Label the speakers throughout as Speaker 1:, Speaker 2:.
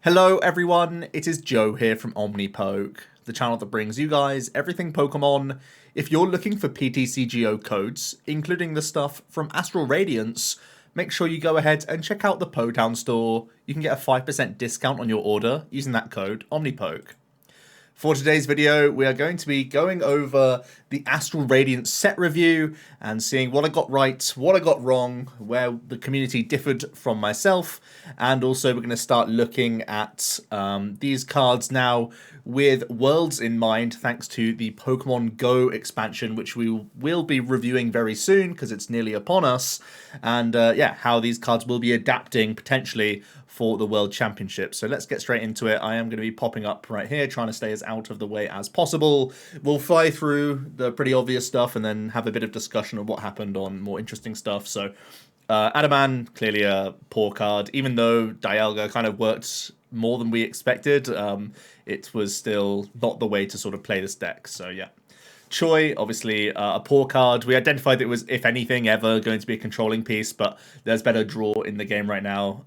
Speaker 1: Hello everyone, it is Joe here from Omnipoke, the channel that brings you guys everything Pokemon. If you're looking for PTCGO codes, including the stuff from Astral Radiance, make sure you go ahead and check out the Potown store. You can get a 5% discount on your order using that code, Omnipoke. For today's video, we are going to be going over the Astral Radiance set review and seeing what I got right, what I got wrong, where the community differed from myself, and also we're going to start looking at these cards now with Worlds in mind, thanks to the Pokemon Go expansion, which we will be reviewing very soon because it's nearly upon us, and yeah, how these cards will be adapting potentially for the World Championship. So let's get straight into it. I am going to be popping up right here, trying to stay as out of the way as possible. We'll fly through the pretty obvious stuff and then have a bit of discussion of what happened on more interesting stuff. So Adaman, clearly a poor card. Even though Dialga kind of worked more than we expected, it was still not the way to sort of play this deck. So yeah. Choi, obviously a poor card. We identified that it was, if anything, ever going to be a controlling piece, but there's better draw in the game right now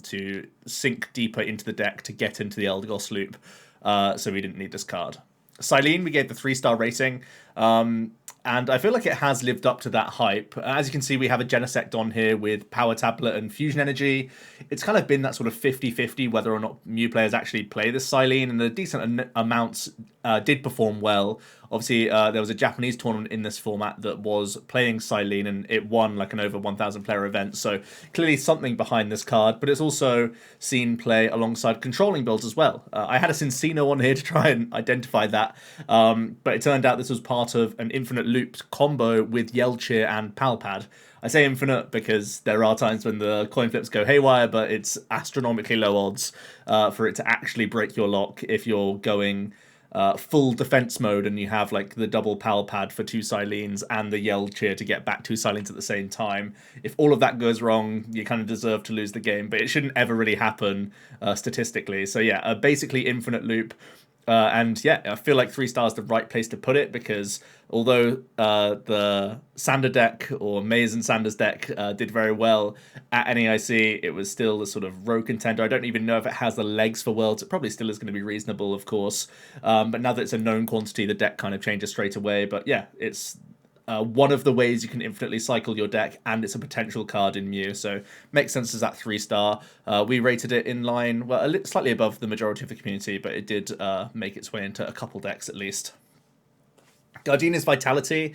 Speaker 1: to sink deeper into the deck to get into the Eldegoss loop, so we didn't need this card. Cyllene, we gave the 3-star rating, and I feel like it has lived up to that hype. As you can see, we have a Genesect on here with Power Tablet and Fusion Energy. It's kind of been that sort of 50-50 whether or not Mew players actually play this Cyllene, and the decent amounts did perform well. Obviously, there was a Japanese tournament in this format that was playing Cyllene, and it won like an over 1,000 player event. So clearly something behind this card, but it's also seen play alongside controlling builds as well. I had a Cincino on here to try and identify that, but it turned out this was part of an Infinite Looped combo with Yelchir and Palpad. I say infinite because there are times when the coin flips go haywire, but it's astronomically low odds for it to actually break your lock if you're going full defense mode and you have like the double Palpad for 2 Cylenes and the Yelchir to get back 2 Cylenes at the same time. If all of that goes wrong, you kind of deserve to lose the game, but it shouldn't ever really happen statistically. So yeah, a basically infinite loop. And yeah, I feel like 3 stars is the right place to put it because although the Sander deck or Maze and Sanders deck did very well at NAIC, it was still a sort of row contender. I don't even know if it has the legs for Worlds. It probably still is going to be reasonable, of course. But now that it's a known quantity, the deck kind of changes straight away. But yeah, it's one of the ways you can infinitely cycle your deck, and it's a potential card in Mew, so makes sense as that 3-star. We rated it in line, well, slightly above the majority of the community, but it did make its way into a couple decks at least. Gardenia's Vitality,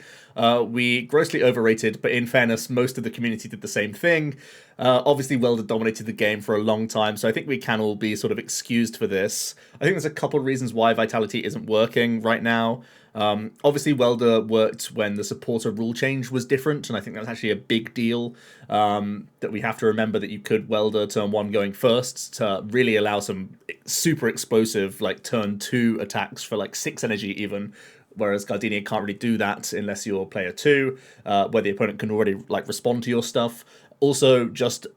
Speaker 1: we grossly overrated, but in fairness, most of the community did the same thing. Obviously, Welder dominated the game for a long time, so I think we can all be sort of excused for this. I think there's a couple of reasons why Vitality isn't working right now. Obviously, Welder worked when the supporter rule change was different, and I think that's actually a big deal, that we have to remember that you could Welder turn 1 going first to really allow some super explosive, like, turn 2 attacks for, like, 6 energy even, whereas Gardenia can't really do that unless you're player 2, where the opponent can already like respond to your stuff. Also, just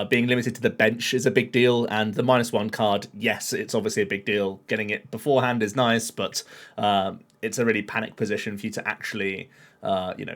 Speaker 1: being limited to the bench is a big deal, and the -1 card, yes, it's obviously a big deal. Getting it beforehand is nice, but it's a really panic position for you to actually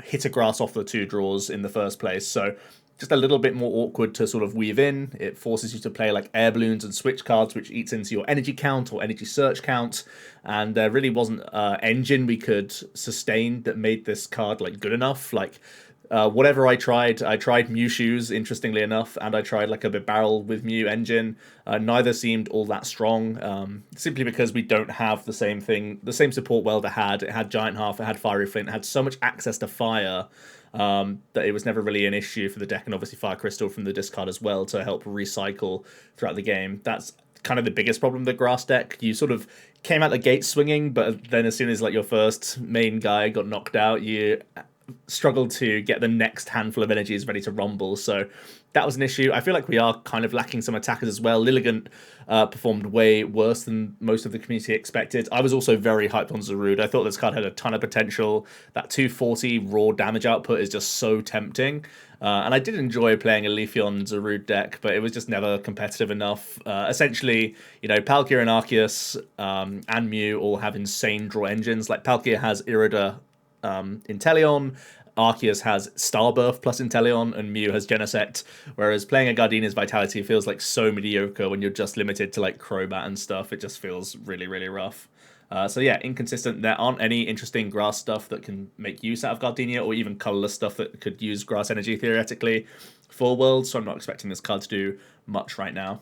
Speaker 1: hit a grass off the 2 draws in the first place. So just a little bit more awkward to sort of weave in. It forces you to play like air balloons and switch cards, which eats into your energy count or energy search count. And there really wasn't engine we could sustain that made this card like good enough. Like whatever I tried Mew Shoes, interestingly enough, and I tried like a bit barrel with Mew engine. Neither seemed all that strong, simply because we don't have the same thing, the same support Welder had. It had Giant Half, it had Fiery Flint, it had so much access to fire that it was never really an issue for the deck, and obviously Fire Crystal from the discard as well to help recycle throughout the game. That's kind of the biggest problem with the grass deck. You sort of came out the gate swinging, but then as soon as like your first main guy got knocked out, you struggled to get the next handful of energies ready to rumble. So that was an issue. I feel like we are kind of lacking some attackers as well. Lilligant performed way worse than most of the community expected. I was also very hyped on Zarude. I thought this card had a ton of potential. That 240 raw damage output is just so tempting. And I did enjoy playing a Leafeon Zarude deck, but it was just never competitive enough. Essentially, Palkia and Arceus and Mew all have insane draw engines. Like Palkia has Irida Inteleon, Arceus has Starbirth plus Inteleon, and Mew has Genesect, whereas playing a Gardenia's Vitality feels like so mediocre when you're just limited to like Crobat and stuff. It just feels really, really rough. So yeah, inconsistent. There aren't any interesting grass stuff that can make use out of Gardenia, or even colorless stuff that could use grass energy theoretically for Worlds, so I'm not expecting this card to do much right now.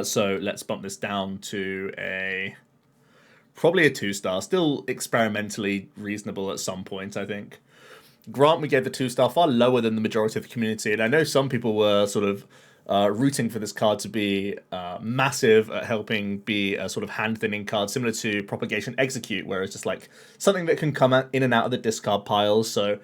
Speaker 1: So let's bump this down to probably a 2-star. Still experimentally reasonable at some point, I think. Grant, we gave the 2-star, far lower than the majority of the community, and I know some people were sort of rooting for this card to be massive at helping be a sort of hand-thinning card, similar to Propagation Execute, where it's just like something that can come in and out of the discard piles. So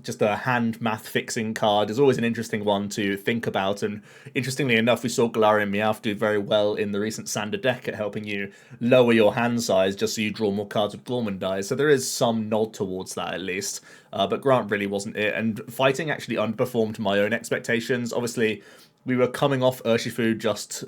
Speaker 1: just a hand math-fixing card is always an interesting one to think about. And interestingly enough, we saw Galarian Meowth do very well in the recent Sander deck at helping you lower your hand size just so you draw more cards with Gormandise. So there is some nod towards that at least. But Grant really wasn't it. And fighting actually underperformed my own expectations. Obviously, we were coming off Urshifu just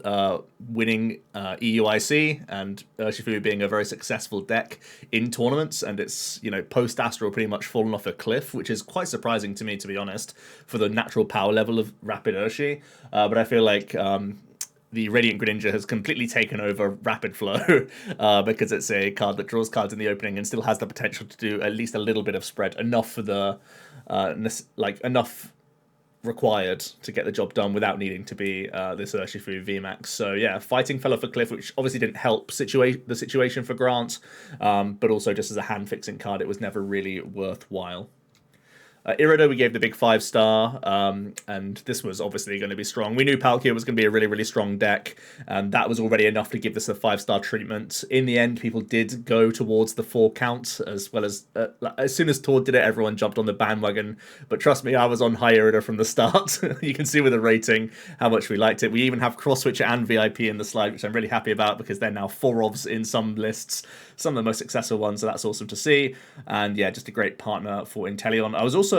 Speaker 1: winning EUIC, and Urshifu being a very successful deck in tournaments, and it's, you know, post-Astral pretty much fallen off a cliff, which is quite surprising to me, to be honest, for the natural power level of Rapid Urshi. But I feel like the Radiant Greninja has completely taken over Rapid Flow because it's a card that draws cards in the opening and still has the potential to do at least a little bit of spread, enough for the enough required to get the job done without needing to be this Urshifu VMAX. So yeah, fighting fell off a cliff, which obviously didn't help the situation for Grant, but also just as a hand-fixing card, it was never really worthwhile. Irido, we gave the big 5-star, and this was obviously going to be strong. We knew Palkia was going to be a really, really strong deck, and that was already enough to give this a 5-star treatment. In the end, people did go towards the 4 count, as well as soon as Tord did it, everyone jumped on the bandwagon. But trust me, I was on high Irido from the start. You can see with the rating how much we liked it. We even have Cross Switcher and VIP in the slide, which I'm really happy about because they're now 4-ofs in some lists, some of the most successful ones, so that's awesome to see. And yeah, just a great partner for Inteleon. I was also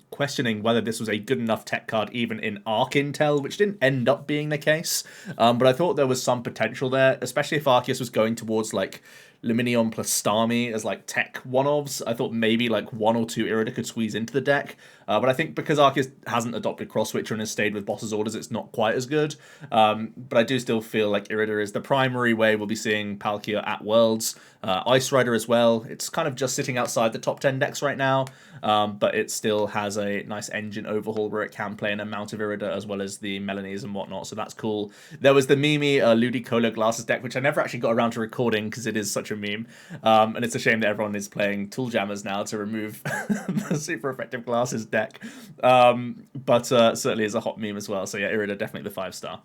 Speaker 1: questioning whether this was a good enough tech card even in Arc Intel, which didn't end up being the case, but I thought there was some potential there, especially if Arceus was going towards like Lumineon plus Starmie as like tech one-ofs. I thought maybe like 1 or 2 Irida could squeeze into the deck, but I think because Arceus hasn't adopted Cross Switcher and has stayed with Boss's Orders, it's not quite as good. But I do still feel like Irida is the primary way we'll be seeing Palkia at Worlds. Ice Rider as well. It's kind of just sitting outside the top 10 decks right now, but it still has a nice engine overhaul where it can play an amount of Irida as well as the Melanies and whatnot, so that's cool. There was the Mimi Ludicolo Glasses deck, which I never actually got around to recording because it is such a meme, and it's a shame that everyone is playing Tool Jammers now to remove the super effective Glasses deck, but certainly is a hot meme as well. So yeah, Irida definitely the 5-star.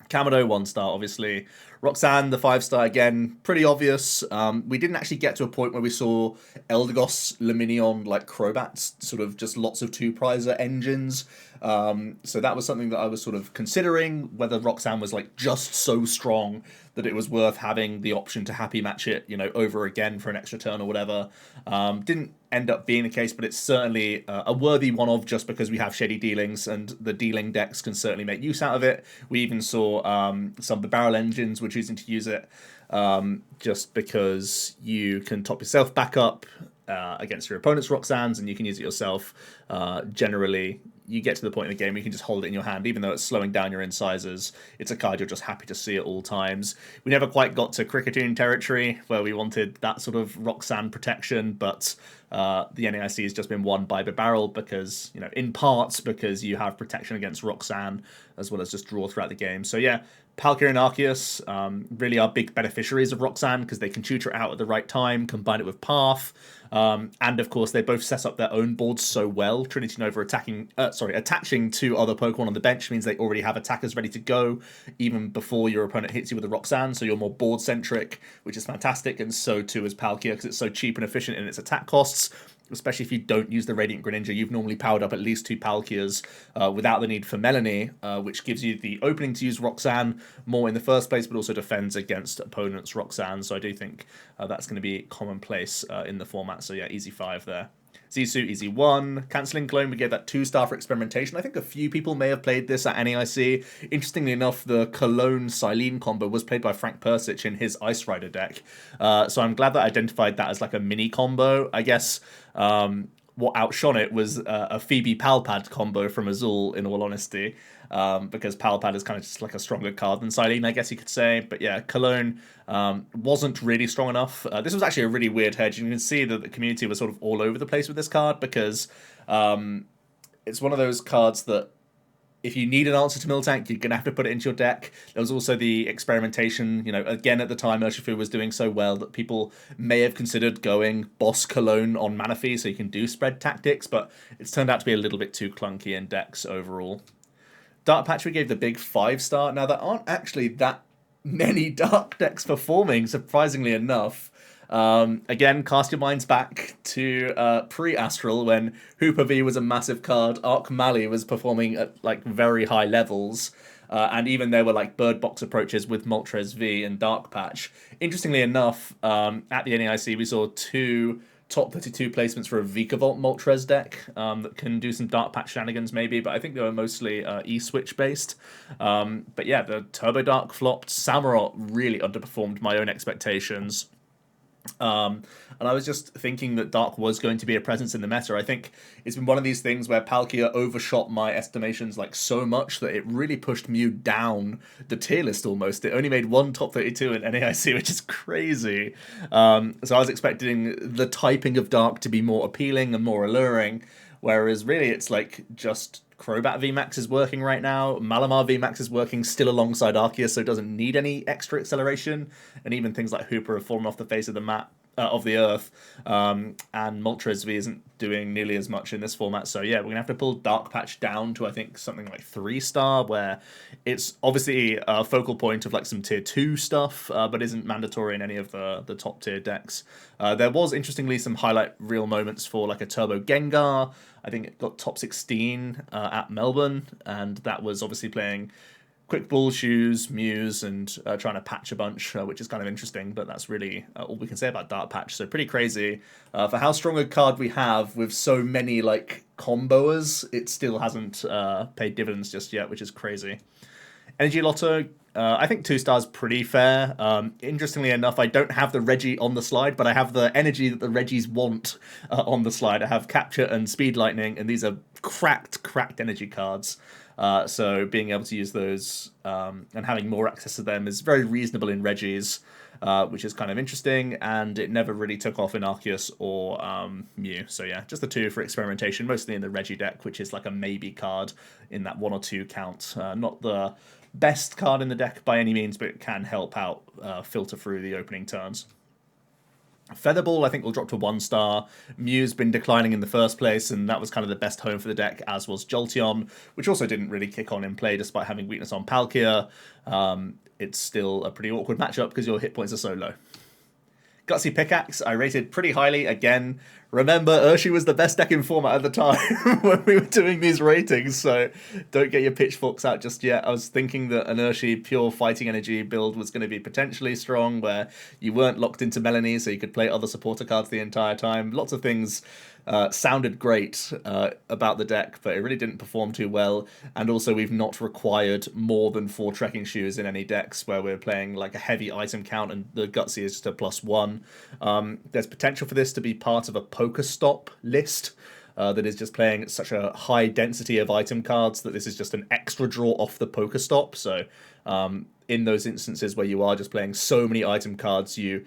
Speaker 1: Kamado 1-star, obviously. Roxanne, the 5-star, again, pretty obvious. We didn't actually get to a point where we saw Eldegoss, Lumineon, like Crobats, sort of just lots of 2-prizer engines. So that was something that I was sort of considering, whether Roxanne was like just so strong that it was worth having the option to happy match it, you know, over again for an extra turn or whatever. Didn't end up being the case, but it's certainly a worthy one of, just because we have Shady Dealings and the dealing decks can certainly make use out of it. We even saw some of the barrel engines were choosing to use it just because you can top yourself back up against your opponent's Roxannes, and you can use it yourself. Generally, you get to the point in the game where you can just hold it in your hand, even though it's slowing down your incisors. It's a card you're just happy to see at all times. We never quite got to Cricketune territory, where we wanted that sort of Roxanne protection, but the NAIC has just been won by Barrel because, you know, in parts because you have protection against Roxanne, as well as just draw throughout the game. So yeah, Palkia and Arceus really are big beneficiaries of Roxanne because they can tutor it out at the right time, combine it with Path, and of course they both set up their own boards so well. Trinity Nova attaching to other Pokemon on the bench means they already have attackers ready to go even before your opponent hits you with a Roxanne, so you're more board centric, which is fantastic, and so too is Palkia because it's so cheap and efficient in its attack costs. Especially if you don't use the Radiant Greninja, you've normally powered up at least 2 Palkias without the need for Melanie, which gives you the opening to use Roxanne more in the first place, but also defends against opponents' Roxanne. So I do think that's going to be commonplace in the format. So yeah, easy 5 there. Zissou, easy 1. Cancelling Cologne, we gave that 2-star for experimentation. I think a few people may have played this at NAIC. Interestingly enough, the Cologne Cyllene combo was played by Frank Persic in his Ice Rider deck. So I'm glad that I identified that as like a mini combo. I guess what outshone it was a Phoebe Palpad combo from Azul, in all honesty. Because Palpad is kind of just like a stronger card than Cyllene, I guess you could say. But yeah, Cologne wasn't really strong enough. This was actually a really weird hedge. You can see that the community was sort of all over the place with this card because it's one of those cards that if you need an answer to Miltank, you're going to have to put it into your deck. There was also the experimentation, again at the time Urshifu was doing so well that people may have considered going Boss Cologne on Manaphy so you can do spread tactics, but it's turned out to be a little bit too clunky in decks overall. Dark Patch, we gave the big 5-star. Now, there aren't actually that many Dark decks performing, surprisingly enough. Again, cast your minds back to pre-Astral when Hooper V was a massive card. Arc Mali was performing at like very high levels. And even there were like bird box approaches with Moltres V and Dark Patch. Interestingly enough, at the NAIC we saw 2 top 32 placements for a Vikavolt Moltres deck that can do some Dark Patch shenanigans maybe, but I think they were mostly E-Switch based. But yeah, the Turbo Dark flopped. Samurott really underperformed my own expectations. And I was just thinking that Dark was going to be a presence in the meta. I think it's been one of these things where Palkia overshot my estimations like so much that it really pushed Mew down the tier list almost. It only made 1 top 32 in NAIC, which is crazy. So I was expecting the typing of Dark to be more appealing and more alluring, whereas really it's like just Crobat VMAX is working right now. Malamar VMAX is working still alongside Arceus, so it doesn't need any extra acceleration. And even things like Hooper have fallen off the face of the map, of the earth. And Moltres V isn't doing nearly as much in this format. So yeah, we're going to have to pull Dark Patch down to, I think, something like 3-star, where it's obviously a focal point of like some tier 2 stuff, but isn't mandatory in any of the top tier decks. There was, interestingly, some highlight reel moments for like a Turbo Gengar. I think it got top 16 at Melbourne, and that was obviously playing Quick Ball, Shoes, Muse, and trying to patch a bunch, which is kind of interesting, but that's really all we can say about Dark Patch. So pretty crazy. For how strong a card we have with so many like comboers, it still hasn't paid dividends just yet, which is crazy. Energy Lotto, I think 2 stars pretty fair. Interestingly enough, I don't have the Reggie on the slide, but I have the energy that the Reggies want on the slide. I have Capture and Speed Lightning, and these are cracked energy cards. So being able to use those and having more access to them is very reasonable in Reggies, which is kind of interesting, and it never really took off in Arceus or Mew. So yeah, just the 2 for experimentation, mostly in the Reggie deck, which is like a maybe card in that 1 or 2 count. Not the best card in the deck by any means, but it can help out filter through the opening turns. Featherball, I think, will drop to 1 star. Mew's been declining in the first place, and that was kind of the best home for the deck, as was Jolteon, which also didn't really kick on in play despite having weakness on Palkia. It's still a pretty awkward matchup because your hit points are so low. Gutsy Pickaxe, I rated pretty highly. Again, remember, Urshifu was the best deck in format at the time when we were doing these ratings, so don't get your pitchforks out just yet. I was thinking that an Urshifu pure fighting energy build was going to be potentially strong, where you weren't locked into Melanie, so you could play other supporter cards the entire time. Lots of things sounded great about the deck, but it really didn't perform too well. And also, we've not required more than 4 trekking shoes in any decks where we're playing like a heavy item count, and the Gutsy is just a +1. There's potential for this to be part of a Pokestop list that is just playing such a high density of item cards that this is just an extra draw off the Pokestop. So in those instances where you are just playing so many item cards, you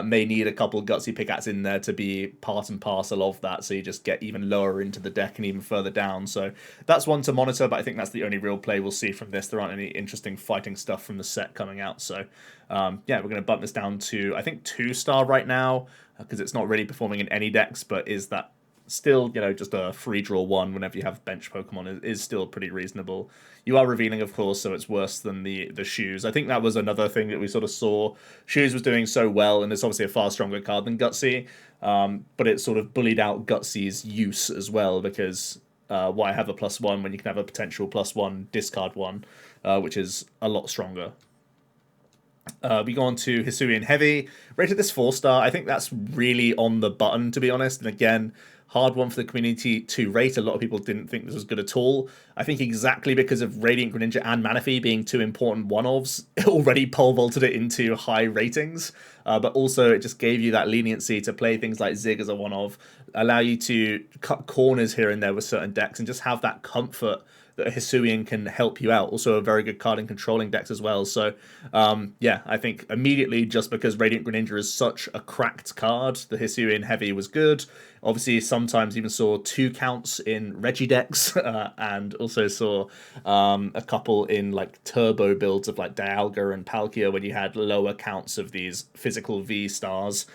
Speaker 1: may need a couple Gutsy Pickaxe in there to be part and parcel of that, so you just get even lower into the deck and even further down. So that's one to monitor, but I think that's the only real play we'll see from this. There aren't any interesting fighting stuff from the set coming out, so yeah, we're going to bump this down to, I think, 2 star right now, because it's not really performing in any decks, but is that still, just a free draw 1 whenever you have bench Pokemon is still pretty reasonable. You are revealing, of course, so it's worse than the Shoes. I think that was another thing that we sort of saw. Shoes was doing so well, and it's obviously a far stronger card than Gutsy, but it sort of bullied out Gutsy's use as well, because why have a +1 when you can have a potential +1 discard 1, which is a lot stronger. We go on to Hisuian Heavy. Rated this 4 star. I think that's really on the button, to be honest. And again, hard one for the community to rate. A lot of people didn't think this was good at all. I think exactly because of Radiant Greninja and Manaphy being two important one-offs, it already pole vaulted it into high ratings. But also it just gave you that leniency to play things like Zig as a one-off, allow you to cut corners here and there with certain decks, and just have that comfort that a Hisuian can help you out. Also a very good card in controlling decks as well. So yeah, I think immediately, just because Radiant Greninja is such a cracked card, the Hisuian Heavy was good. Obviously, sometimes even saw 2 counts in Reggie decks, and also saw a couple in like turbo builds of like Dialga and Palkia when you had lower counts of these physical V stars.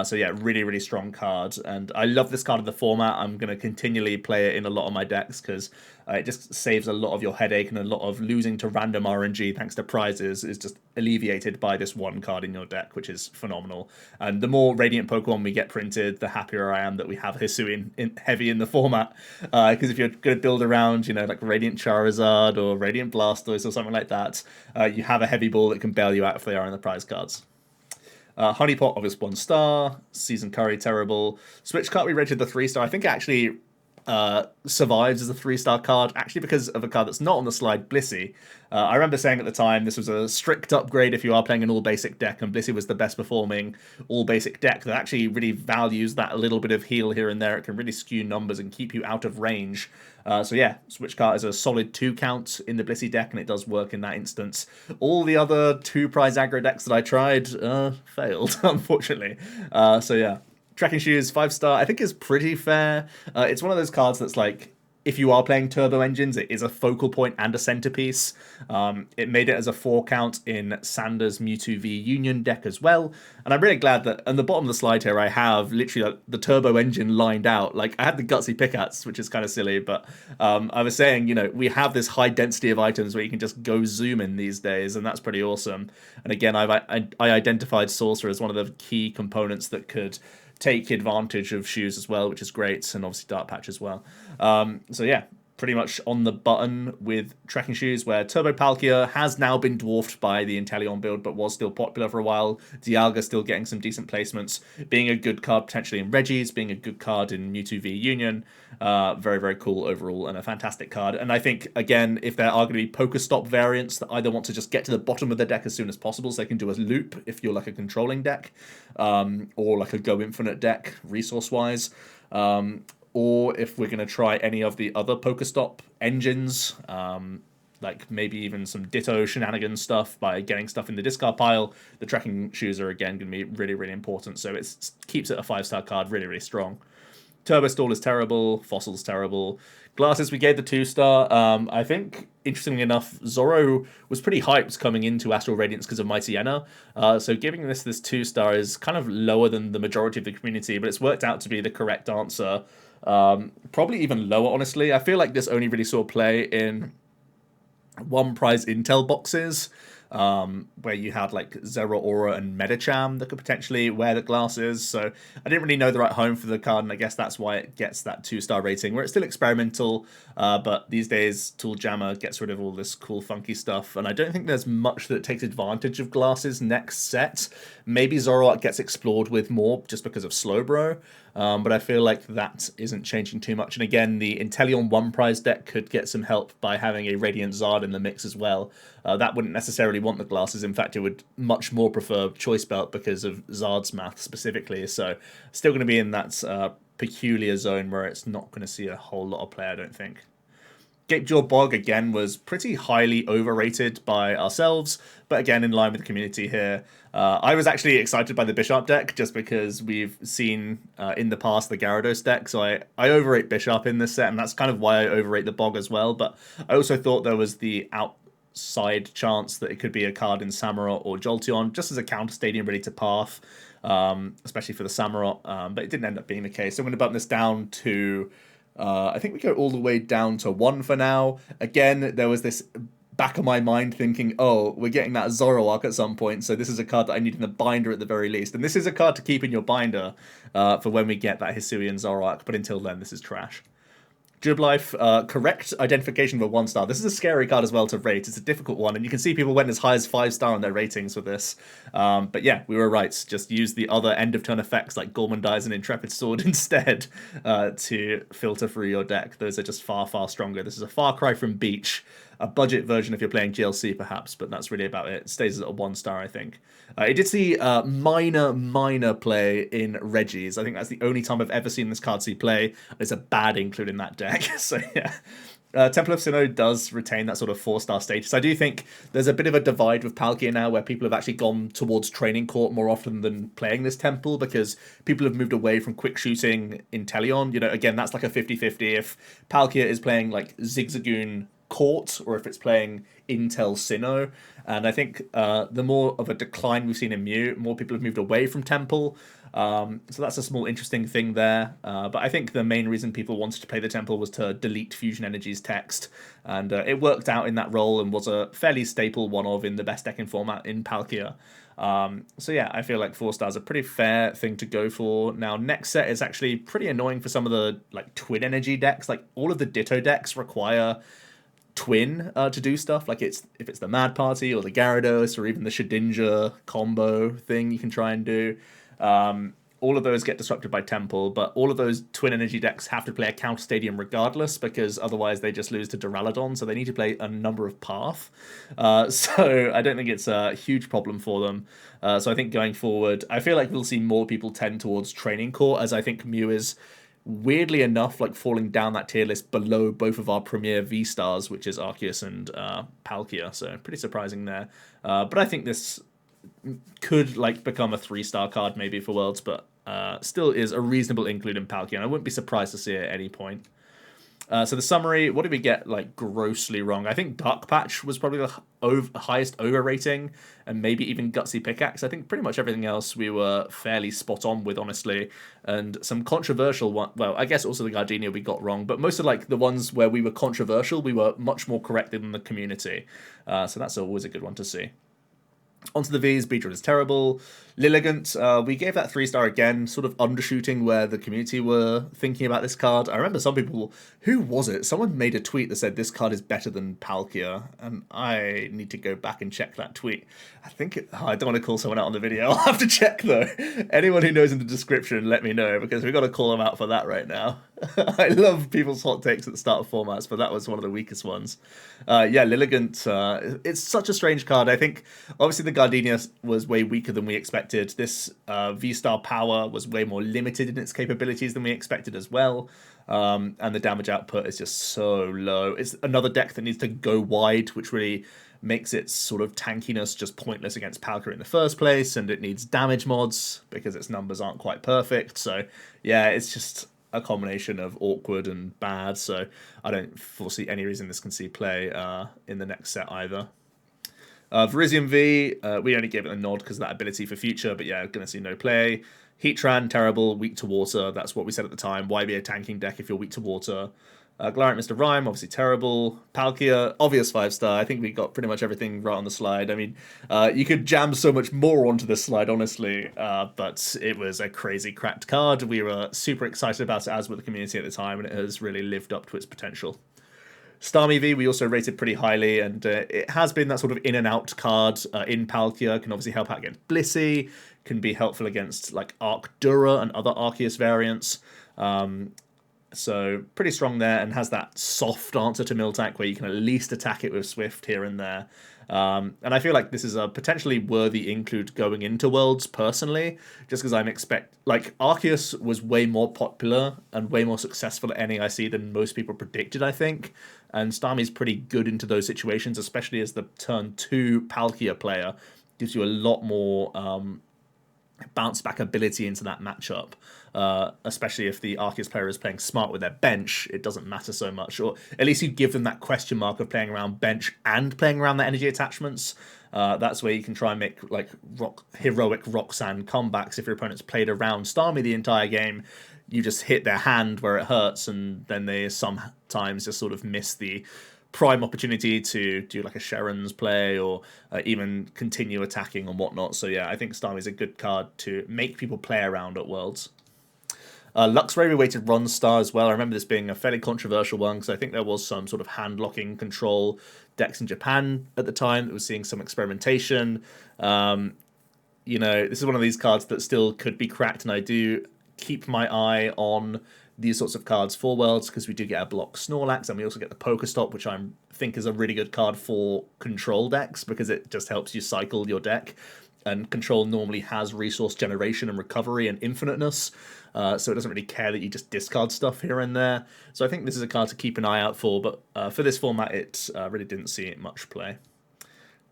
Speaker 1: So yeah, really, really strong card. And I love this card in the format. I'm going to continually play it in a lot of my decks because it just saves a lot of your headache, and a lot of losing to random RNG thanks to prizes is just alleviated by this one card in your deck, which is phenomenal. And the more Radiant Pokemon we get printed, the happier I am that we have Hisuian Heavy in the format. Because if you're going to build around, you know, like Radiant Charizard or Radiant Blastoise or something like that, you have a heavy ball that can bail you out if they are in the prize cards. Honeypot, obvious 1 star. Season Curry, terrible. Switch card, we rated the 3-star. I think it actually survives as a 3-star card, actually because of a card that's not on the slide, Blissey. I remember saying at the time this was a strict upgrade if you are playing an all-basic deck, and Blissey was the best performing all-basic deck that actually really values that little bit of heal here and there. It can really skew numbers and keep you out of range. So yeah, Switch card is a solid 2 count in the Blissey deck, and it does work in that instance. All the other 2-prize aggro decks that I tried failed, unfortunately. So yeah. Tracking Shoes, 5-star, I think is pretty fair. It's one of those cards that's like, if you are playing turbo engines, it is a focal point and a centerpiece. It made it as a 4 count in Sanders Mewtwo V Union deck as well. And I'm really glad that on the bottom of the slide here, I have literally the turbo engine lined out. Like, I had the Gutsy Pickaxe, which is kind of silly, but I was saying, you know, we have this high density of items where you can just go zoom in these days, and that's pretty awesome. And again, I identified Sorcerer as one of the key components that could take advantage of Shoes as well, which is great, and obviously Dark Patch as well. So yeah, pretty much on the button with Tracking Shoes, where Turbo Palkia has now been dwarfed by the Inteleon build, but was still popular for a while. Dialga still getting some decent placements, being a good card potentially in Reggie's, being a good card in Mewtwo V Union. Very, very cool overall, and a fantastic card. And I think, again, if there are going to be Pokestop variants that either want to just get to the bottom of the deck as soon as possible, so they can do a loop if you're like a controlling deck, or like a Go Infinite deck, resource-wise, or if we're going to try any of the other Pokestop engines, like maybe even some Ditto shenanigans stuff by getting stuff in the discard pile, the Tracking Shoes are again going to be really, really important. So it keeps it a 5-star card, really, really strong. Turbo Stall is terrible. Fossil's terrible. Glasses, we gave the 2-star. I think, interestingly enough, Zoro was pretty hyped coming into Astral Radiance because of Mightyena. So giving this 2-star is kind of lower than the majority of the community, but it's worked out to be the correct answer. Probably even lower, honestly. I feel like this only really saw play in 1-prize Intel boxes, where you had like Zeraora and Medicham that could potentially wear the glasses. So I didn't really know the right home for the card, and I guess that's why it gets that 2-star rating, where it's still experimental, but these days Tool Jammer gets rid of all this cool funky stuff, and I don't think there's much that takes advantage of glasses next set. Maybe Zoroark gets explored with more just because of Slowbro, but I feel like that isn't changing too much. And again, the Inteleon 1-prize deck could get some help by having a Radiant Zard in the mix as well. That wouldn't necessarily want the glasses. In fact, it would much more prefer Choice Belt because of Zard's math specifically. So still going to be in that peculiar zone where it's not going to see a whole lot of play, I don't think. Gatejaw Bog, again, was pretty highly overrated by ourselves, but again, in line with the community here. I was actually excited by the Bishop deck, just because we've seen in the past the Gyarados deck, so I overrate Bishop in this set, and that's kind of why I overrate the Bog as well, but I also thought there was the outside chance that it could be a card in Samurott or Jolteon, just as a counter stadium ready to path, especially for the Samurott, but it didn't end up being the case. So I'm going to bump this down to... I think we go all the way down to 1 for now. Again, there was this back of my mind thinking, oh, we're getting that Zoroark at some point, so this is a card that I need in the binder at the very least. And this is a card to keep in your binder for when we get that Hisuian Zoroark, but until then, this is trash. Jublife, correct identification of a 1-star. This is a scary card as well to rate. It's a difficult one, and you can see people went as high as 5-star on their ratings for this. But yeah, we were right. Just use the other end-of-turn effects like Gormandize and Intrepid Sword instead to filter through your deck. Those are just far, far stronger. This is a far cry from Beach. A budget version if you're playing GLC, perhaps, but that's really about it. It stays at a 1-star, I think. It did see minor play in Reggie's. I think that's the only time I've ever seen this card see play. It's a bad include in that deck. So yeah. Temple of Sinnoh does retain that sort of 4-star status. I do think there's a bit of a divide with Palkia now where people have actually gone towards Training Court more often than playing this Temple because people have moved away from quick shooting Inteleon. You know, again, that's like a 50-50. If Palkia is playing like Zigzagoon Court or if it's playing Intel Sinnoh. And I think the more of a decline we've seen in Mew, more people have moved away from Temple. So that's a small interesting thing there. But I think the main reason people wanted to play the Temple was to delete Fusion Energy's text. And it worked out in that role and was a fairly staple one of in the best decking format in Palkia. So yeah, I feel like 4-stars a pretty fair thing to go for. Now, next set is actually pretty annoying for some of the like Twin Energy decks. Like all of the Ditto decks require Twin to do stuff, like if it's the Mad Party or the Gyarados or even the Shedinja combo thing you can try and do. All of those get disrupted by Temple, but all of those Twin Energy decks have to play a Counter Stadium regardless because otherwise they just lose to Duraludon, so they need to play a number of Path. So I don't think it's a huge problem for them. So I think going forward, I feel like we'll see more people tend towards Training Court, as I think Mew is weirdly enough like falling down that tier list below both of our premier V-stars, which is Arceus and Palkia, so pretty surprising there. But I think this could like become a 3-star card maybe for Worlds, but still is a reasonable include in Palkia, and I wouldn't be surprised to see it at any point. So the summary, what did we get like grossly wrong? I think Dark Patch was probably the highest over rating, and maybe even Gutsy Pickaxe. I think pretty much everything else we were fairly spot on with, honestly. And some controversial one, well, I guess also the Gardenia we got wrong, but most of like the ones where we were controversial, we were much more correct than the community. So that's always a good one to see. Onto the V's, Beedrill is terrible. Lilligant, we gave that 3-star again, sort of undershooting where the community were thinking about this card. I remember some people, who was it? Someone made a tweet that said this card is better than Palkia, and I need to go back and check that tweet. I think, I don't want to call someone out on the video. I'll have to check though. Anyone who knows in the description, let me know, because we've got to call them out for that right now. I love people's hot takes at the start of formats, but that was one of the weakest ones. Yeah, Lilligant, it's such a strange card. I think, obviously, the Gardenia was way weaker than we expected. This V-Star power was way more limited in its capabilities than we expected as well. And the damage output is just so low. It's another deck that needs to go wide, which really makes its sort of tankiness just pointless against Palkia in the first place, and it needs damage mods because its numbers aren't quite perfect. So yeah, it's just a combination of awkward and bad, so I don't foresee any reason this can see play in the next set either. Virizion V, we only gave it a nod because of that ability for future, but yeah, going to see no play. Heatran, terrible, weak to water. That's what we said at the time. Why be a tanking deck if you're weak to water? Galarian Mr. Rhyme, obviously terrible. Palkia, obvious 5-star. I think we got pretty much everything right on the slide. I mean, you could jam so much more onto this slide, honestly, but it was a crazy cracked card. We were super excited about it, as with the community at the time, and it has really lived up to its potential. Starmie V, we also rated pretty highly, and it has been that sort of in and out card in Palkia. Can obviously help out against Blissey, can be helpful against like Arcdura and other Arceus variants. So pretty strong there, and has that soft answer to Miltank where you can at least attack it with Swift here and there. And I feel like this is a potentially worthy include going into Worlds, personally, just because like, Arceus was way more popular and way more successful at NAIC than most people predicted, I think. And Starmie's pretty good into those situations, especially as the turn 2 Palkia player. Gives you a lot more bounce back ability into that matchup, especially if the Arceus player is playing smart with their bench. It doesn't matter so much, or at least you give them that question mark of playing around bench and playing around their energy attachments. That's where you can try and make like heroic Roxanne comebacks. If your opponent's played around Starmie the entire game, you just hit their hand where it hurts, and then they sometimes just sort of miss the prime opportunity to do like a Sharon's play or even continue attacking and whatnot. So yeah, I think Starmie's a good card to make people play around at Worlds. Luxray weighted Run Star as well. I remember this being a fairly controversial one because I think there was some sort of hand-locking control decks in Japan at the time that was seeing some experimentation. You know, this is one of these cards that still could be cracked, and I do keep my eye on these sorts of cards for Worlds because we do get a block Snorlax, and we also get the Pokestop, which I think is a really good card for control decks because it just helps you cycle your deck. And control normally has resource generation and recovery and infiniteness, so it doesn't really care that you just discard stuff here and there. So I think this is a card to keep an eye out for, but for this format, it really didn't see it much play.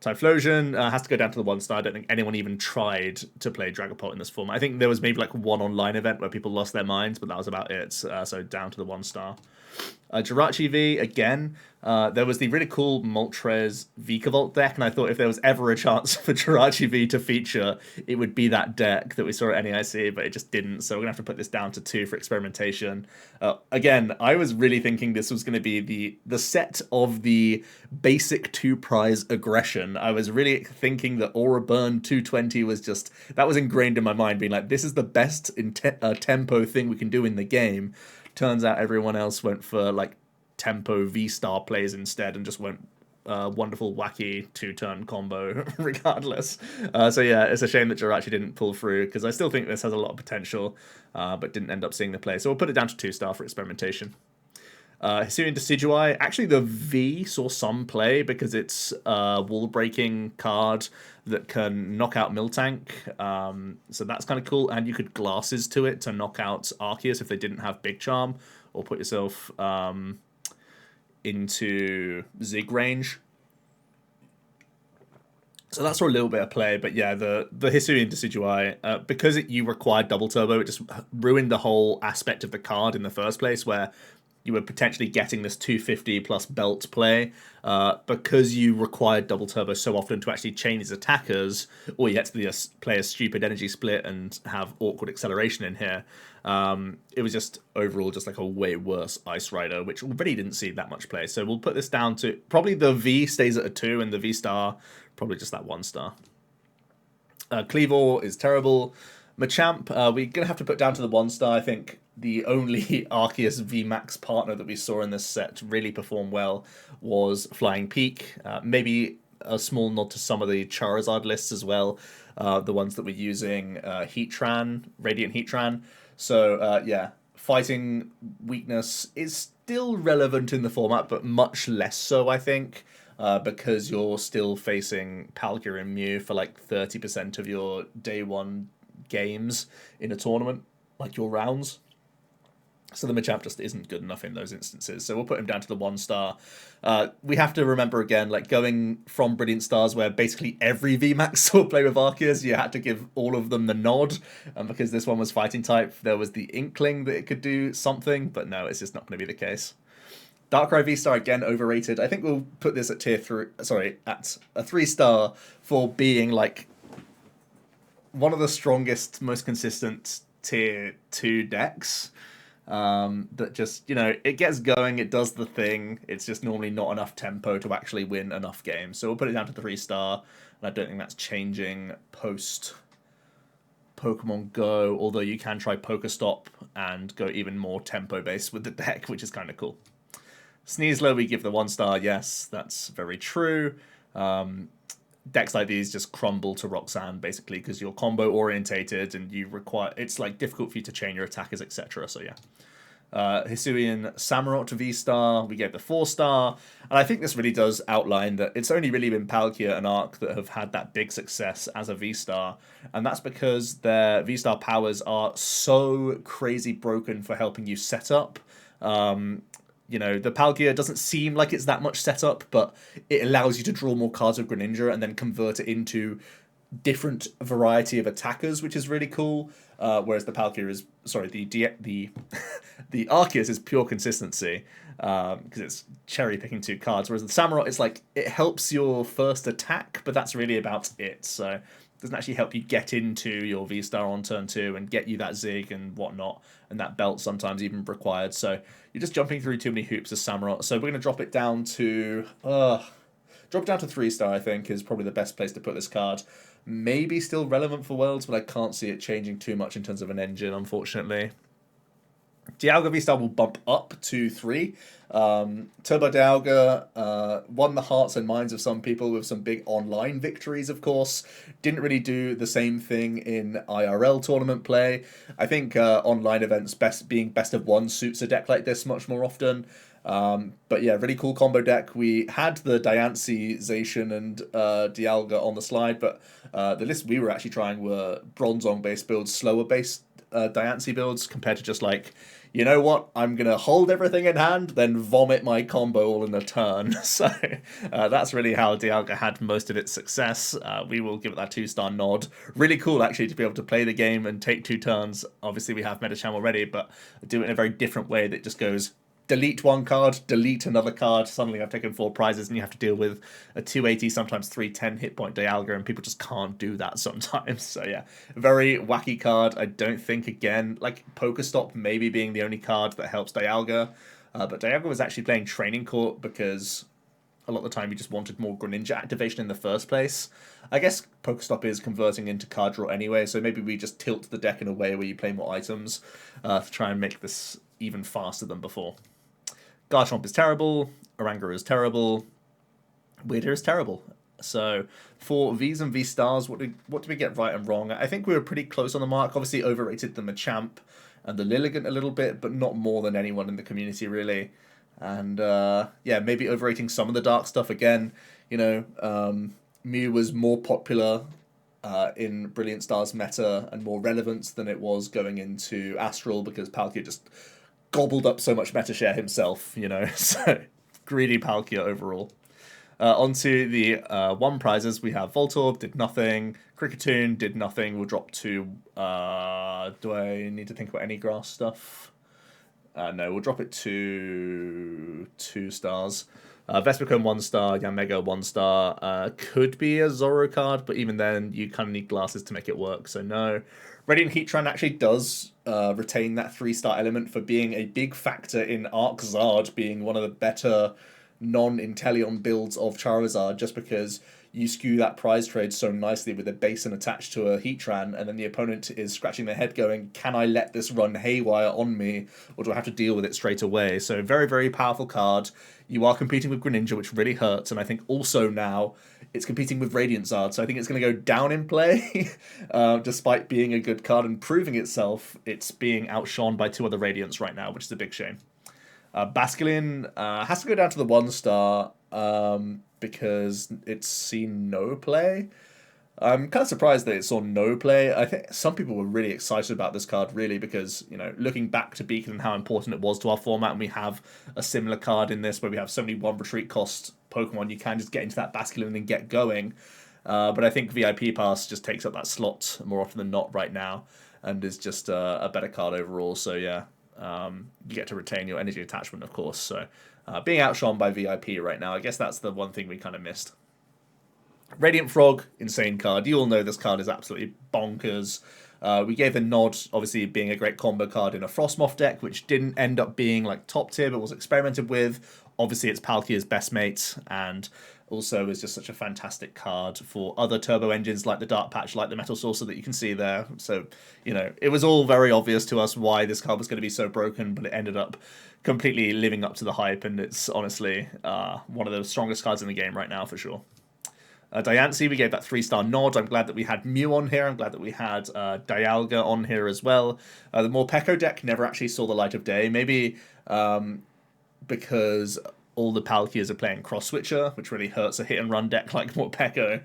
Speaker 1: Typhlosion has to go down to the 1-star. I don't think anyone even tried to play Dragapult in this format. I think there was maybe like one online event where people lost their minds, but that was about it. So down to the 1-star. Jirachi V, again, there was the really cool Moltres Vikavolt deck, and I thought if there was ever a chance for Jirachi V to feature, it would be that deck that we saw at NEIC, but it just didn't, so we're going to have to put this down to 2 for experimentation. Again, I was really thinking this was going to be the set of the basic 2-prize aggression. I was really thinking that Aura Burn 220 was just, that was ingrained in my mind, being like, this is the best tempo thing we can do in the game. Turns out everyone else went for like tempo V-star plays instead and just went wonderful wacky 2-turn combo regardless. So yeah, it's a shame that Jirachi didn't pull through because I still think this has a lot of potential, but didn't end up seeing the play. So we'll put it down to 2-star for experimentation. Hisuian Decidueye, actually the V saw some play because it's a wall-breaking card that can knock out Miltank, so that's kind of cool, and you could glasses to it to knock out Arceus if they didn't have Big Charm, or put yourself into Zig range. So that's for a little bit of play, but yeah, the Hisuian Decidueye, because you required double turbo, it just ruined the whole aspect of the card in the first place, where you were potentially getting this 250 plus belt play because you required double turbo so often to actually chain his attackers, or you had to play a stupid energy split and have awkward acceleration in here. It was just overall just like a way worse Ice Rider, which already didn't see that much play. So we'll put this down to probably the V stays at a 2 and the V star probably just that 1-star. Cleavor is terrible. Machamp, we're going to have to put down to the 1-star. I think the only Arceus VMAX partner that we saw in this set really perform well was Flying Peak. Maybe a small nod to some of the Charizard lists as well, the ones that we're using, Heatran, Radiant Heatran. So yeah, fighting weakness is still relevant in the format, but much less so, I think, because you're still facing Palkia and Mew for like 30% of your day 1 games in a tournament, like your rounds. So the Machamp just isn't good enough in those instances. So we'll put him down to the 1-star. We have to remember again, like going from Brilliant Stars, where basically every VMAX saw play with Arceus, you had to give all of them the nod. And because this one was fighting type, there was the inkling that it could do something, but no, it's just not going to be the case. Darkrai VSTA, again, overrated. I think we'll put this at at a 3-star for being like one of the strongest, most consistent tier 2 decks. That just, you know, it gets going, it does the thing, it's just normally not enough tempo to actually win enough games. So we'll put it down to 3-star, and I don't think that's changing post Pokemon Go, although you can try Pokestop and go even more tempo based with the deck, which is kind of cool. Sneasler, we give the 1-star, yes, that's very true. Decks like these just crumble to Roxanne, basically, because you're combo orientated and you require, it's like difficult for you to chain your attackers, etc. So yeah. Hisuian Samurott V-star, we gave the 4-star, and I think this really does outline that it's only really been Palkia and Arc that have had that big success as a V-star, and that's because their V-star powers are so crazy broken for helping you set up. You know, the Palkia doesn't seem like it's that much setup, but it allows you to draw more cards with Greninja and then convert it into different variety of attackers, which is really cool. Whereas the Palkia is, the Arceus is pure consistency because it's cherry picking 2 cards. Whereas the Samurott is like, it helps your first attack, but that's really about it. So it doesn't actually help you get into your V-star on turn 2 and get you that Zig and whatnot, and that belt sometimes even required. So you're just jumping through too many hoops as Samurott. So we're going to drop it down to 3-star, I think, is probably the best place to put this card. Maybe still relevant for Worlds, but I can't see it changing too much in terms of an engine, unfortunately. Dialga V-Star will bump up to 3. Turbo Dialga won the hearts and minds of some people with some big online victories, of course. Didn't really do the same thing in IRL tournament play. I think online events being best of one suits a deck like this much more often. But yeah, really cool combo deck. We had the Diancie, Zacian, and Dialga on the slide, but the list we were actually trying were Bronzong based builds, slower based Diancie builds, compared to just like, you know what, I'm going to hold everything in hand, then vomit my combo all in a turn. So that's really how Dialga had most of its success. We will give it that 2-star nod. Really cool, actually, to be able to play the game and take 2 turns. Obviously, we have Metacham already, but do it in a very different way that just goes delete one card, delete another card. Suddenly I've taken 4 prizes and you have to deal with a 280, sometimes 310 hit point Dialga, and people just can't do that sometimes. So yeah, very wacky card. I don't think, again, like Pokestop maybe being the only card that helps Dialga, but Dialga was actually playing Training Court because a lot of the time you just wanted more Greninja activation in the first place. I guess Pokestop is converting into card draw anyway, so maybe we just tilt the deck in a way where you play more items to try and make this even faster than before. Garchomp is terrible, Oranguru is terrible, Weirder is terrible. So for Vs and V stars, what did we get right and wrong? I think we were pretty close on the mark. Obviously overrated the Machamp and the Lilligant a little bit, but not more than anyone in the community really. And yeah, maybe overrating some of the dark stuff again. You know, Mew was more popular in Brilliant Stars meta and more relevant than it was going into Astral, because Palkia just gobbled up so much meta share himself, you know. So greedy Palkia overall. Onto the 1 prizes, we have Voltorb, did nothing. Kricketune did nothing. We'll drop to... do I need to think about any grass stuff? No, we'll drop it to 2 stars. Vespiquen 1 star, Yanmega 1 star. Could be a Zoro card, but even then you kind of need glasses to make it work, so no. Radiant Heatran actually does retain that 3-star element for being a big factor in Arc Zard being one of the better non-Inteleon builds of Charizard, just because you skew that prize trade so nicely with a basin attached to a Heatran, and then the opponent is scratching their head going, can I let this run haywire on me, or do I have to deal with it straight away? So very, very powerful card. You are competing with Greninja, which really hurts, and I think also now it's competing with Radiant Zard, so I think it's going to go down in play, despite being a good card and proving itself. It's being outshone by 2 other Radiants right now, which is a big shame. Basculin has to go down to the 1 star because it's seen no play. I'm kind of surprised that it saw no play. I think some people were really excited about this card, really, because, you know, looking back to Beacon and how important it was to our format, and we have a similar card in this where we have so many 1 retreat cost Pokemon, you can just get into that Basculin and get going. But I think VIP Pass just takes up that slot more often than not right now, and is just a better card overall. So yeah, you get to retain your energy attachment, of course. So being outshone by VIP right now, I guess that's the one thing we kind of missed. Radiant Frog, insane card. You all know this card is absolutely bonkers. We gave the nod, obviously, being a great combo card in a Frostmoth deck, which didn't end up being like top tier, but was experimented with. Obviously, it's Palkia's best mate, and also is just such a fantastic card for other turbo engines like the Dark Patch, like the Metal Saucer that you can see there. So, you know, it was all very obvious to us why this card was going to be so broken, but it ended up completely living up to the hype, and it's honestly one of the strongest cards in the game right now, for sure. Diancie, we gave that 3-star nod. I'm glad that we had Mew on here. I'm glad that we had Dialga on here as well. The Morpeko deck never actually saw the light of day. Maybe because all the Palkias are playing cross-switcher, which really hurts a hit-and-run deck like Morpeko.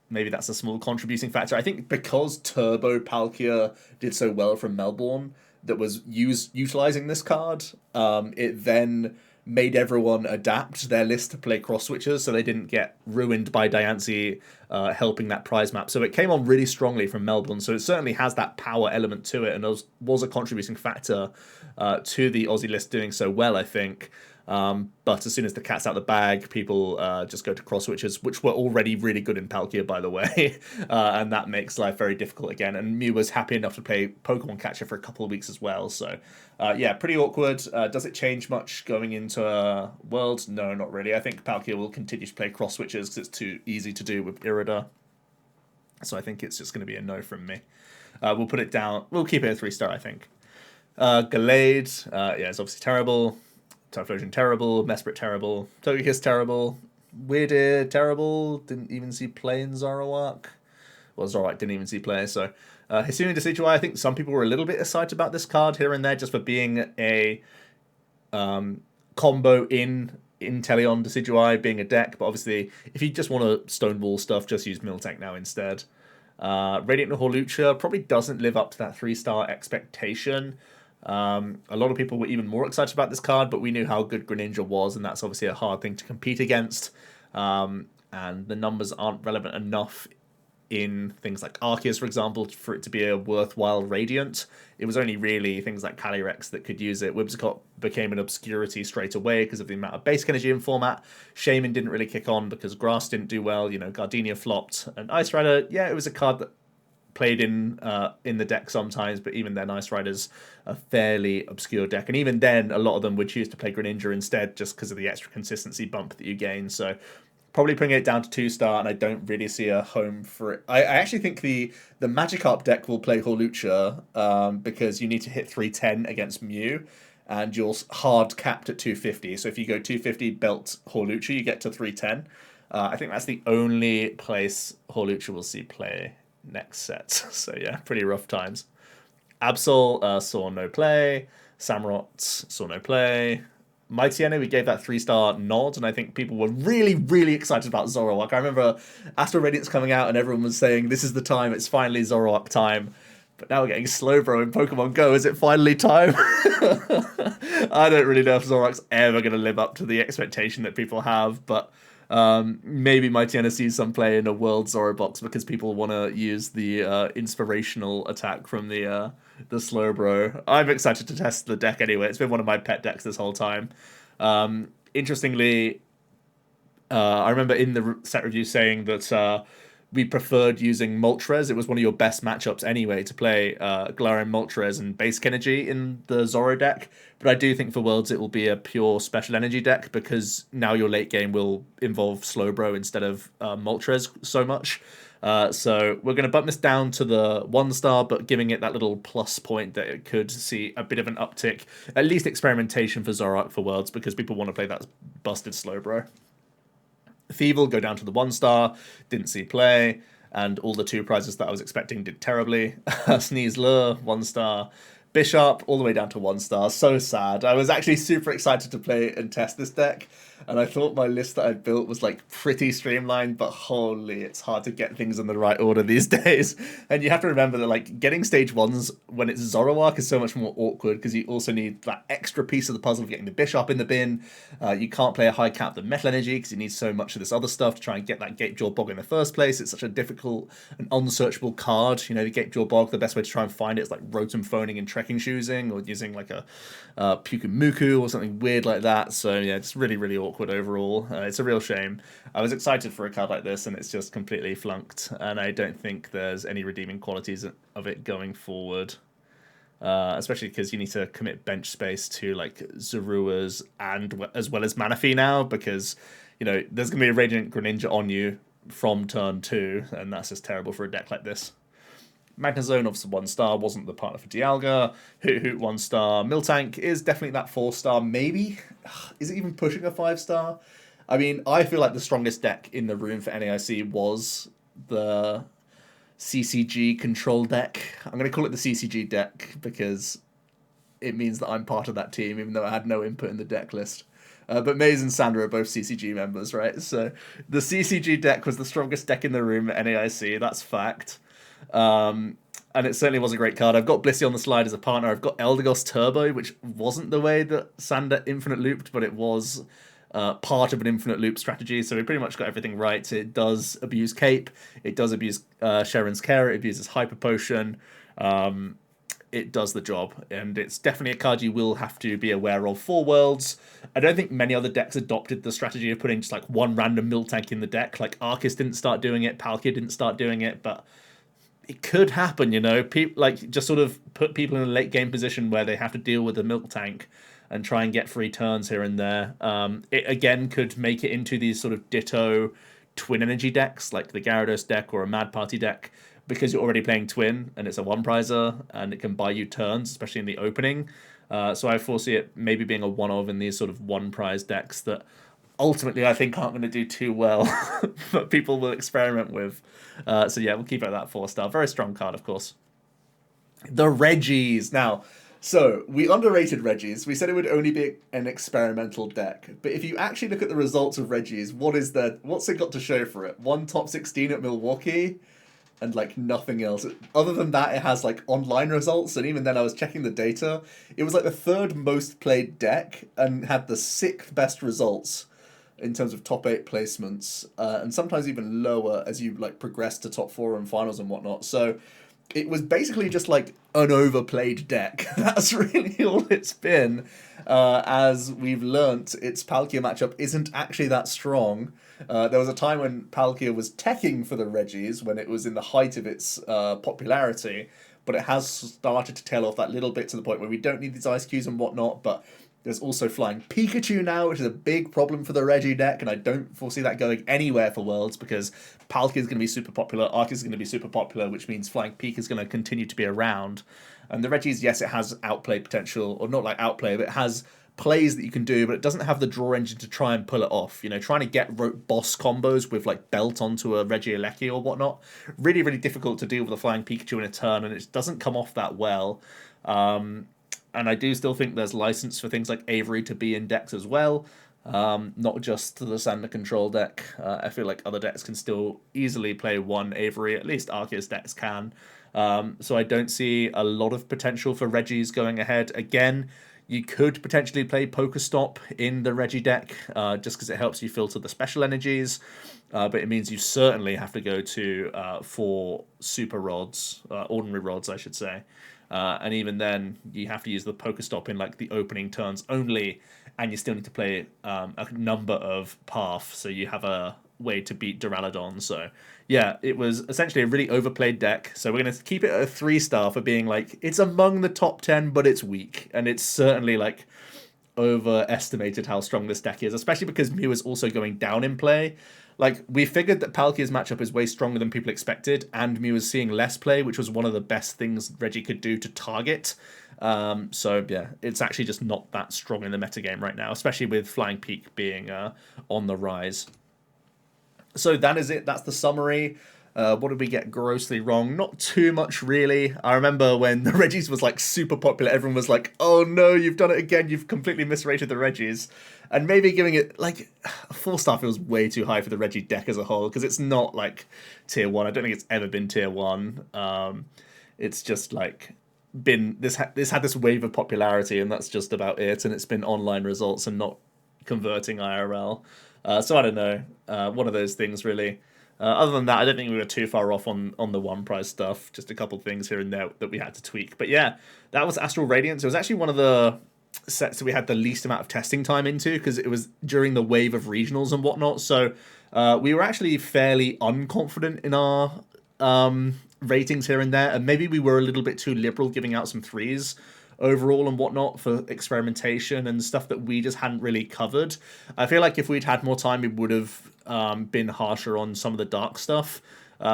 Speaker 1: Maybe that's a small contributing factor. I think because Turbo Palkia did so well from Melbourne that was utilizing this card, it then made everyone adapt their list to play cross switchers, so they didn't get ruined by Diancie helping that prize map. So it came on really strongly from Melbourne, so it certainly has that power element to it, and was a contributing factor to the Aussie list doing so well, I think. But as soon as the cat's out of the bag, people just go to cross switches, which were already really good in Palkia, by the way, and that makes life very difficult again. And Mew was happy enough to play Pokemon Catcher for a couple of weeks as well, so yeah, pretty awkward. Does it change much going into Worlds? No, not really. I think Palkia will continue to play cross switches because it's too easy to do with Irida, so I think it's just going to be a no from me. We'll put it down. We'll keep it a 3-star, I think. Gallade, yeah, it's obviously terrible. Typhlosion terrible. Mesprit terrible. Togekiss terrible. Weird terrible. Didn't even see play in Zoroark. Well, Zoroark didn't even see play, so... Hisuian Decidueye, I think some people were a little bit excited about this card here and there just for being a combo in Inteleon Decidueye, being a deck, but obviously, if you just want to stonewall stuff, just use Miltank now instead. Radiant Hawlucha probably doesn't live up to that 3-star expectation. A lot of people were even more excited about this card, but we knew how good Greninja was, and that's obviously a hard thing to compete against. And the numbers aren't relevant enough in things like Arceus, for example, for it to be a worthwhile Radiant. It was only really things like Calyrex that could use it. Whimsicott became an obscurity straight away because of the amount of basic energy in format. Shaman didn't really kick on because Grass didn't do well. You know, Gardenia flopped. And Ice Rider, yeah, it was a card that played in the deck sometimes, but even then Ice Rider's a fairly obscure deck. And even then, a lot of them would choose to play Greninja instead just because of the extra consistency bump that you gain. So probably bringing it down to 2-star, and I don't really see a home for it. I actually think the Magikarp deck will play Hawlucha because you need to hit 310 against Mew, and you're hard capped at 250. So if you go 250 belt Hawlucha, you get to 310. I think that's the only place Hawlucha will see play next set. So yeah, pretty rough times. Absol saw no play. Samurott saw no play. Mightyena, we gave that 3-star nod, and I think people were really, really excited about Zoroark. I remember Astral Radiance coming out, and everyone was saying, this is the time, it's finally Zoroark time. But now we're getting Slowbro in Pokemon Go. Is it finally time? I don't really know if Zoroark's ever going to live up to the expectation that people have, but maybe Mightyena sees some play in a World Zorobox because people want to use the inspirational attack from the Slowbro. I'm excited to test the deck anyway. It's been one of my pet decks this whole time. Interestingly, I remember in the set review saying that we preferred using Moltres. It was one of your best matchups anyway to play Galarian Moltres and Basic Energy in the Zoro deck. But I do think for Worlds it will be a pure Special Energy deck because now your late game will involve Slowbro instead of Moltres so much. So we're going to bump this down to the 1-star, but giving it that little plus point that it could see a bit of an uptick, at least experimentation for Zoroark for Worlds because people want to play that busted Slowbro. Thievel go down to the 1-star, didn't see play, and all the 2 prizes that I was expecting did terribly. Sneasler, 1-star. Bishop, all the way down to 1-star. So sad. I was actually super excited to play and test this deck, and I thought my list that I built was like pretty streamlined, but holy, it's hard to get things in the right order these days. And you have to remember that like getting stage 1s when it's Zoroark is so much more awkward because you also need that extra piece of the puzzle of getting the Bishop in the bin. You can't play a high cap the Metal Energy because you need so much of this other stuff to try and get that Gatejaw Bog in the first place. It's such a difficult and unsearchable card. You know, the Gatejaw Bog, the best way to try and find it is like Rotom Phoning and Trekking Shoesing or using like a Pukumuku or something weird like that. So yeah, it's really, really awkward overall. It's a real shame. I was excited for a card like this and it's just completely flunked, and I don't think there's any redeeming qualities of it going forward. Especially because you need to commit bench space to like Zoruas and as well as Manaphy now, because you know there's gonna be a Radiant Greninja on you from turn 2, and that's just terrible for a deck like this. Magnezone, obviously 1-star, wasn't the partner for Dialga. Hoot 1-star. Miltank is definitely that 4-star, maybe. Is it even pushing a 5-star? I mean, I feel like the strongest deck in the room for NAIC was the CCG control deck. I'm going to call it the CCG deck because it means that I'm part of that team, even though I had no input in the deck list. But Maze and Sandra are both CCG members, right? So the CCG deck was the strongest deck in the room at NAIC. That's fact. And it certainly was a great card. I've got Blissey on the slide as a partner. I've got Eldegoss Turbo, which wasn't the way that Sander infinite looped, but it was part of an infinite loop strategy. So we pretty much got everything right. It does abuse Cape. It does abuse Sharon's Care. It abuses Hyper Potion. It does the job, and it's definitely a card you will have to be aware of for Worlds. I don't think many other decks adopted the strategy of putting just like one random Miltank in the deck. Like Arceus didn't start doing it, Palkia didn't start doing it, but it could happen, you know. People like just sort of put people in a late game position where they have to deal with a Miltank and try and get free turns here and there. It again could make it into these sort of Ditto twin energy decks, like the Gyarados deck or a Mad Party deck, because you're already playing twin and it's a one prizer and it can buy you turns, especially in the opening. So I foresee it maybe being a one-of in these sort of one prize decks that ultimately I think aren't going to do too well, but people will experiment with. So yeah, we'll keep it at that 4-star. Very strong card, of course. The Regis. Now, so we underrated Regis. We said it would only be an experimental deck. But if you actually look at the results of Regis, what's it got to show for it? One top 16 at Milwaukee and like nothing else. Other than that, it has like online results, and even then I was checking the data. It was like the 3rd most played deck and had the 6th best results in terms of top 8 placements, and sometimes even lower as you like progress to top 4 and finals and whatnot. So it was basically just like an overplayed deck. That's really all it's been. As we've learnt, its Palkia matchup isn't actually that strong. There was a time when Palkia was teching for the Regis when it was in the height of its popularity, but it has started to tail off that little bit to the point where we don't need these Ice Qs and whatnot, but there's also Flying Pikachu now, which is a big problem for the Regi deck, and I don't foresee that going anywhere for Worlds, because Palkia is going to be super popular, Arceus is going to be super popular, which means Flying Pika is going to continue to be around. And the Regis, yes, it has outplay potential, or not like outplay, but it has plays that you can do, but it doesn't have the draw engine to try and pull it off. You know, trying to get boss combos with like Belt onto a Regieleki or whatnot, really, really difficult to deal with a Flying Pikachu in a turn, and it doesn't come off that well. And I do still think there's license for things like Avery to be in decks as well, not just the Sander control deck. I feel like other decks can still easily play one Avery, at least Arceus decks can. So I don't see a lot of potential for Regis going ahead. Again, you could potentially play Pokestop in the Regi deck, just because it helps you filter the special energies, but it means you certainly have to go to 4 super rods, ordinary rods, I should say. And even then, you have to use the Pokestop in like the opening turns only, and you still need to play a number of paths, so you have a way to beat Duraludon. So yeah, it was essentially a really overplayed deck. So we're going to keep it at a 3-star for being like, it's among the top 10, but it's weak, and it's certainly like overestimated how strong this deck is, especially because Mew is also going down in play. Like, we figured that Palkia's matchup is way stronger than people expected, and Mew is seeing less play, which was one of the best things Regi could do to target. So, yeah, it's actually just not that strong in the metagame right now, especially with Flying Peak being on the rise. So that is it. That's the summary. What did we get grossly wrong? Not too much, really. I remember when the Regis was like super popular, everyone was like, oh no, you've done it again. You've completely misrated the Regis. And maybe giving it like a 4-star feels way too high for the Regi deck as a whole, because it's not like tier 1. I don't think it's ever been tier 1. It's just like been this had this wave of popularity, and that's just about it. And it's been online results and not converting IRL. So I don't know. One of those things, really. Other than that, I don't think we were too far off on the one prize stuff. Just a couple of things here and there that we had to tweak. But yeah, that was Astral Radiance. It was actually one of the sets that we had the least amount of testing time into, because it was during the wave of regionals and whatnot. So we were actually fairly unconfident in our ratings here and there. And maybe we were a little bit too liberal giving out some 3s overall and whatnot for experimentation and stuff that we just hadn't really covered. I feel like if we'd had more time, we would have been harsher on some of the dark stuff.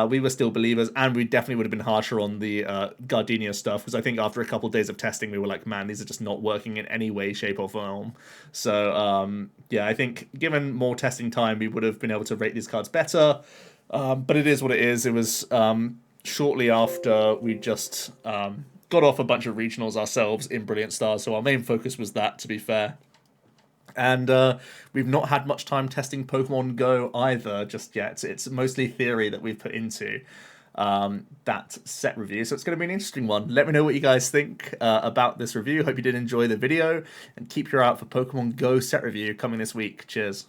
Speaker 1: We were still believers, and we definitely would have been harsher on the Gardenia stuff, because I think after a couple of days of testing, we were like, man, these are just not working in any way, shape, or form. So, yeah, I think given more testing time, we would have been able to rate these cards better. But it is what it is. It was shortly after we just got off a bunch of regionals ourselves in Brilliant Stars, so our main focus was that, to be fair. And we've not had much time testing Pokemon Go either just yet. It's mostly theory that we've put into that set review, so it's going to be an interesting one. Let me know what you guys think about this review. Hope you did enjoy the video, and keep your eye out for Pokemon Go set review coming this week. Cheers.